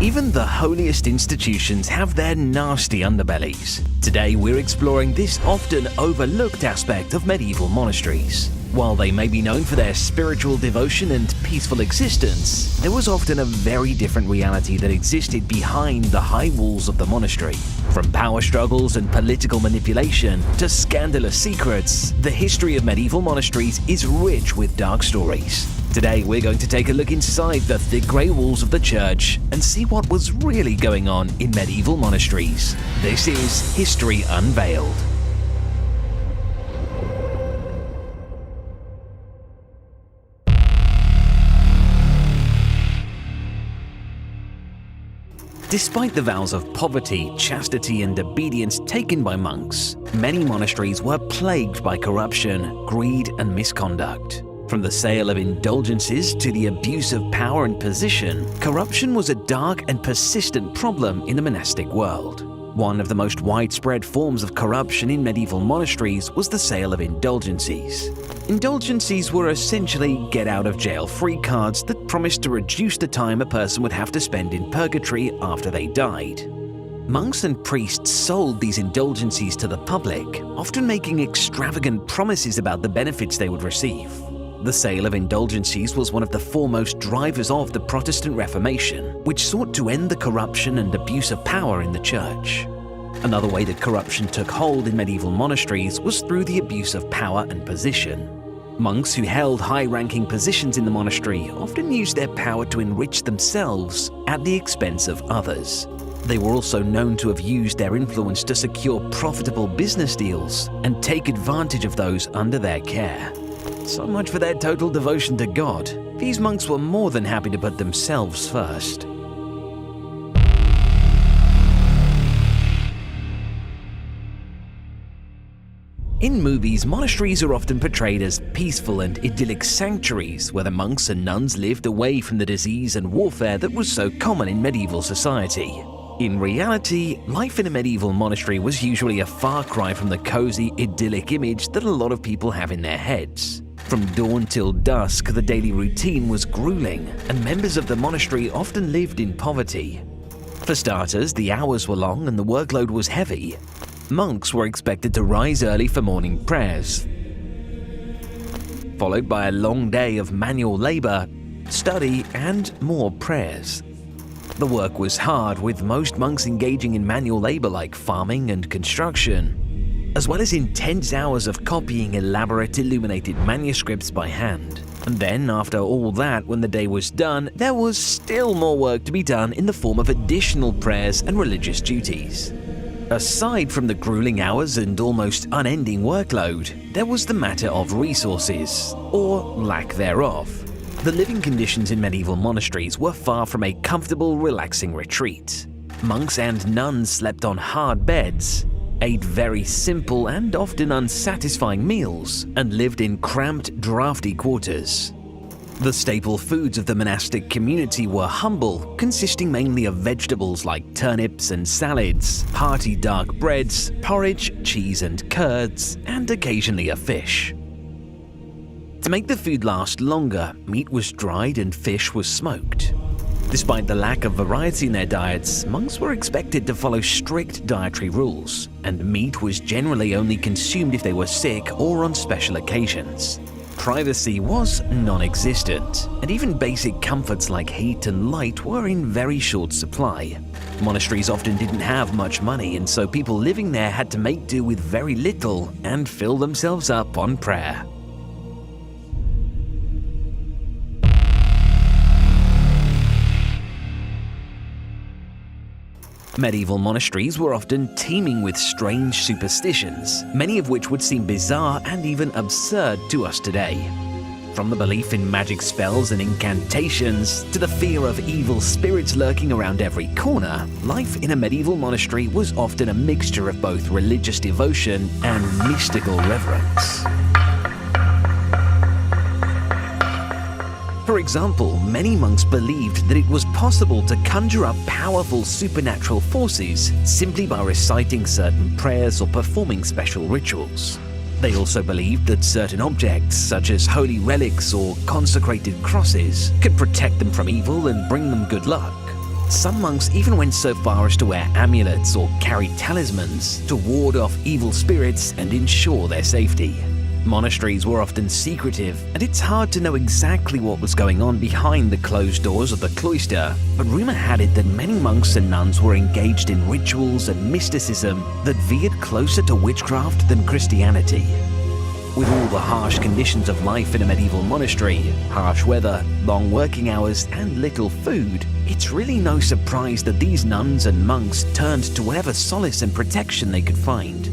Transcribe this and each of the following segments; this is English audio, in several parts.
Even the holiest institutions have their nasty underbellies. Today we're exploring this often overlooked aspect of medieval monasteries. While they may be known for their spiritual devotion and peaceful existence, there was often a very different reality that existed behind the high walls of the monastery. From power struggles and political manipulation to scandalous secrets, the history of medieval monasteries is rich with dark stories. Today we're going to take a look inside the thick grey walls of the church and see what was really going on in medieval monasteries. This is History Unveiled. Despite the vows of poverty, chastity, and obedience taken by monks, many monasteries were plagued by corruption, greed, and misconduct. From the sale of indulgences to the abuse of power and position, corruption was a dark and persistent problem in the monastic world. One of the most widespread forms of corruption in medieval monasteries was the sale of indulgences. Indulgences were essentially get-out-of-jail-free cards that promised to reduce the time a person would have to spend in purgatory after they died. Monks and priests sold these indulgences to the public, often making extravagant promises about the benefits they would receive. The sale of indulgences was one of the foremost drivers of the Protestant Reformation, which sought to end the corruption and abuse of power in the church. Another way that corruption took hold in medieval monasteries was through the abuse of power and position. Monks who held high-ranking positions in the monastery often used their power to enrich themselves at the expense of others. They were also known to have used their influence to secure profitable business deals and take advantage of those under their care. So much for their total devotion to God. These monks were more than happy to put themselves first. In movies, monasteries are often portrayed as peaceful and idyllic sanctuaries where the monks and nuns lived away from the disease and warfare that was so common in medieval society. In reality, life in a medieval monastery was usually a far cry from the cozy, idyllic image that a lot of people have in their heads. From dawn till dusk, the daily routine was grueling, and members of the monastery often lived in poverty. For starters, the hours were long and the workload was heavy. Monks were expected to rise early for morning prayers, followed by a long day of manual labor, study, and more prayers. The work was hard, with most monks engaging in manual labor like farming and construction, as well as intense hours of copying elaborate illuminated manuscripts by hand. And then, after all that, when the day was done, there was still more work to be done in the form of additional prayers and religious duties. Aside from the grueling hours and almost unending workload, there was the matter of resources, or lack thereof. The living conditions in medieval monasteries were far from a comfortable, relaxing retreat. Monks and nuns slept on hard beds, ate very simple and often unsatisfying meals, and lived in cramped, drafty quarters. The staple foods of the monastic community were humble, consisting mainly of vegetables like turnips and salads, hearty dark breads, porridge, cheese and curds, and occasionally a fish. To make the food last longer, meat was dried and fish was smoked. Despite the lack of variety in their diets, monks were expected to follow strict dietary rules, and meat was generally only consumed if they were sick or on special occasions. Privacy was non-existent, and even basic comforts like heat and light were in very short supply. Monasteries often didn't have much money, and so people living there had to make do with very little and fill themselves up on prayer. Medieval monasteries were often teeming with strange superstitions, many of which would seem bizarre and even absurd to us today. From the belief in magic spells and incantations to the fear of evil spirits lurking around every corner, life in a medieval monastery was often a mixture of both religious devotion and mystical reverence. For example, many monks believed that it was possible to conjure up powerful supernatural forces simply by reciting certain prayers or performing special rituals. They also believed that certain objects, such as holy relics or consecrated crosses, could protect them from evil and bring them good luck. Some monks even went so far as to wear amulets or carry talismans to ward off evil spirits and ensure their safety. Monasteries were often secretive, and it's hard to know exactly what was going on behind the closed doors of the cloister, but rumor had it that many monks and nuns were engaged in rituals and mysticism that veered closer to witchcraft than Christianity. With all the harsh conditions of life in a medieval monastery, harsh weather, long working hours, and little food, it's really no surprise that these nuns and monks turned to whatever solace and protection they could find.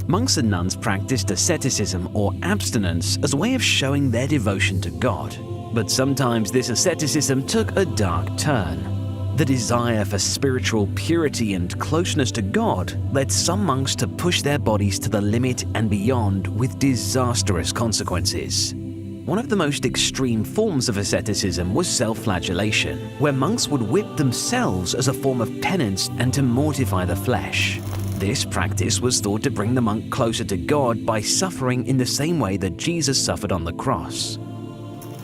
Monks and nuns practiced asceticism or abstinence as a way of showing their devotion to God. But sometimes this asceticism took a dark turn. The desire for spiritual purity and closeness to God led some monks to push their bodies to the limit and beyond with disastrous consequences. One of the most extreme forms of asceticism was self-flagellation, where monks would whip themselves as a form of penance and to mortify the flesh. This practice was thought to bring the monk closer to God by suffering in the same way that Jesus suffered on the cross.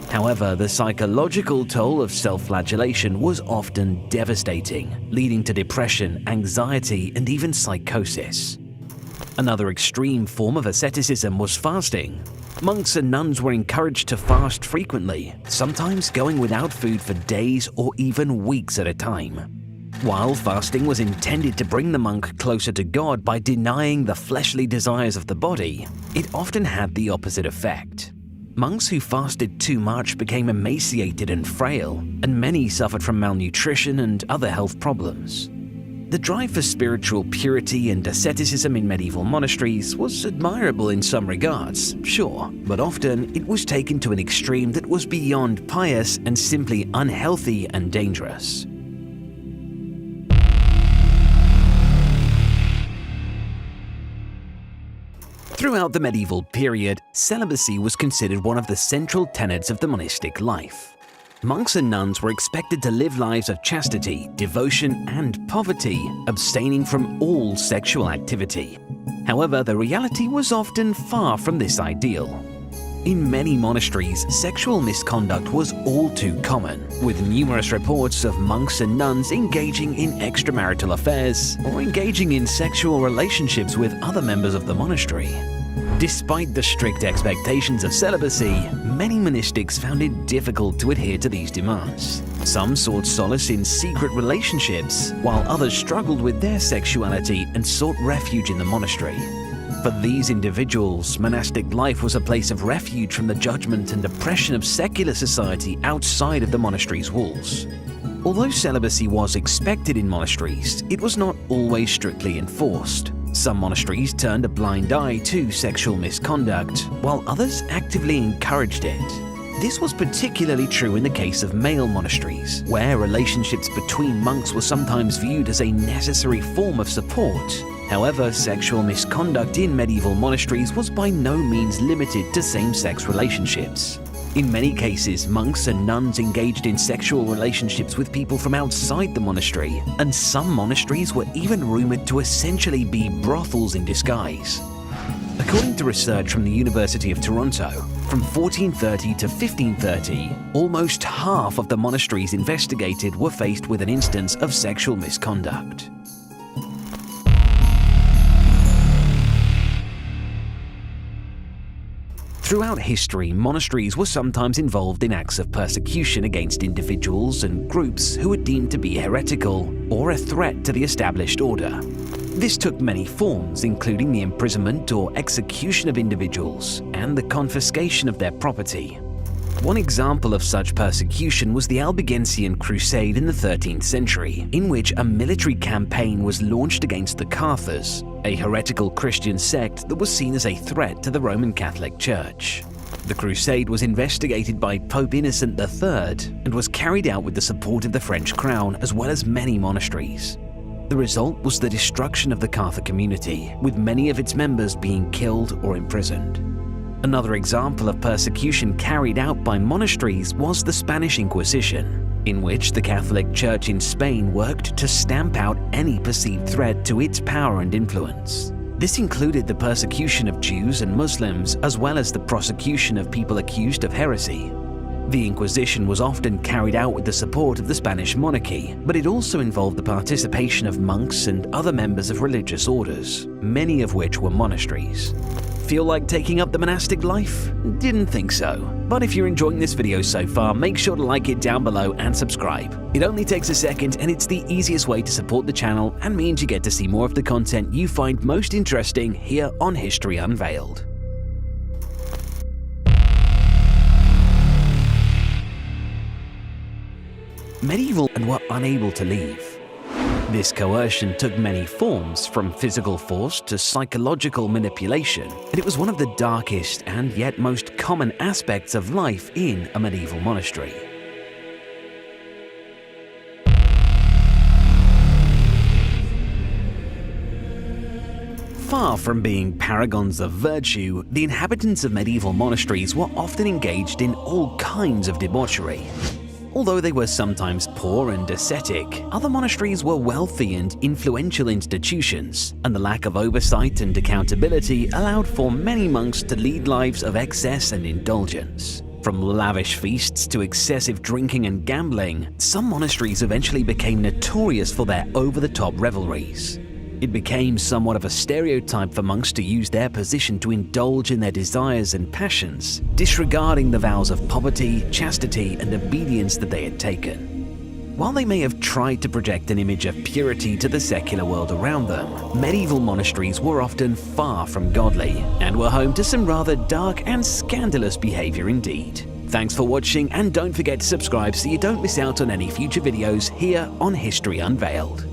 However, the psychological toll of self-flagellation was often devastating, leading to depression, anxiety, and even psychosis. Another extreme form of asceticism was fasting. Monks and nuns were encouraged to fast frequently, sometimes going without food for days or even weeks at a time. While fasting was intended to bring the monk closer to God by denying the fleshly desires of the body, it often had the opposite effect. Monks who fasted too much became emaciated and frail, and many suffered from malnutrition and other health problems. The drive for spiritual purity and asceticism in medieval monasteries was admirable in some regards, sure, but often it was taken to an extreme that was beyond pious and simply unhealthy and dangerous. Throughout the medieval period, celibacy was considered one of the central tenets of the monastic life. Monks and nuns were expected to live lives of chastity, devotion, and poverty, abstaining from all sexual activity. However, the reality was often far from this ideal. In many monasteries, sexual misconduct was all too common, with numerous reports of monks and nuns engaging in extramarital affairs or engaging in sexual relationships with other members of the monastery. Despite the strict expectations of celibacy, many monastics found it difficult to adhere to these demands. Some sought solace in secret relationships, while others struggled with their sexuality and sought refuge in the monastery. For these individuals, monastic life was a place of refuge from the judgment and oppression of secular society outside of the monastery's walls. Although celibacy was expected in monasteries, it was not always strictly enforced. Some monasteries turned a blind eye to sexual misconduct, while others actively encouraged it. This was particularly true in the case of male monasteries, where relationships between monks were sometimes viewed as a necessary form of support. However, sexual misconduct in medieval monasteries was by no means limited to same-sex relationships. In many cases, monks and nuns engaged in sexual relationships with people from outside the monastery, and some monasteries were even rumored to essentially be brothels in disguise. According to research from the University of Toronto, from 1430 to 1530, almost half of the monasteries investigated were faced with an instance of sexual misconduct. Throughout history, monasteries were sometimes involved in acts of persecution against individuals and groups who were deemed to be heretical or a threat to the established order. This took many forms, including the imprisonment or execution of individuals and the confiscation of their property. One example of such persecution was the Albigensian Crusade in the 13th century, in which a military campaign was launched against the Cathars, a heretical Christian sect that was seen as a threat to the Roman Catholic Church. The crusade was investigated by Pope Innocent III and was carried out with the support of the French crown as well as many monasteries. The result was the destruction of the Cathar community, with many of its members being killed or imprisoned. Another example of persecution carried out by monasteries was the Spanish Inquisition, in which the Catholic Church in Spain worked to stamp out any perceived threat to its power and influence. This included the persecution of Jews and Muslims, as well as the prosecution of people accused of heresy. The Inquisition was often carried out with the support of the Spanish monarchy, but it also involved the participation of monks and other members of religious orders, many of which were monasteries. Feel like taking up the monastic life? Didn't think so. But if you're enjoying this video so far, make sure to like it down below and subscribe. It only takes a second and it's the easiest way to support the channel and means you get to see more of the content you find most interesting here on History Unveiled. Medieval and were unable to leave. This coercion took many forms, from physical force to psychological manipulation, and it was one of the darkest and yet most common aspects of life in a medieval monastery. Far from being paragons of virtue, the inhabitants of medieval monasteries were often engaged in all kinds of debauchery. Although they were sometimes poor and ascetic, other monasteries were wealthy and influential institutions, and the lack of oversight and accountability allowed for many monks to lead lives of excess and indulgence. From lavish feasts to excessive drinking and gambling, some monasteries eventually became notorious for their over-the-top revelries. It became somewhat of a stereotype for monks to use their position to indulge in their desires and passions, disregarding the vows of poverty, chastity, and obedience that they had taken. While they may have tried to project an image of purity to the secular world around them, medieval monasteries were often far from godly and were home to some rather dark and scandalous behavior indeed. Thanks for watching, and don't forget to subscribe so you don't miss out on any future videos here on History Unveiled.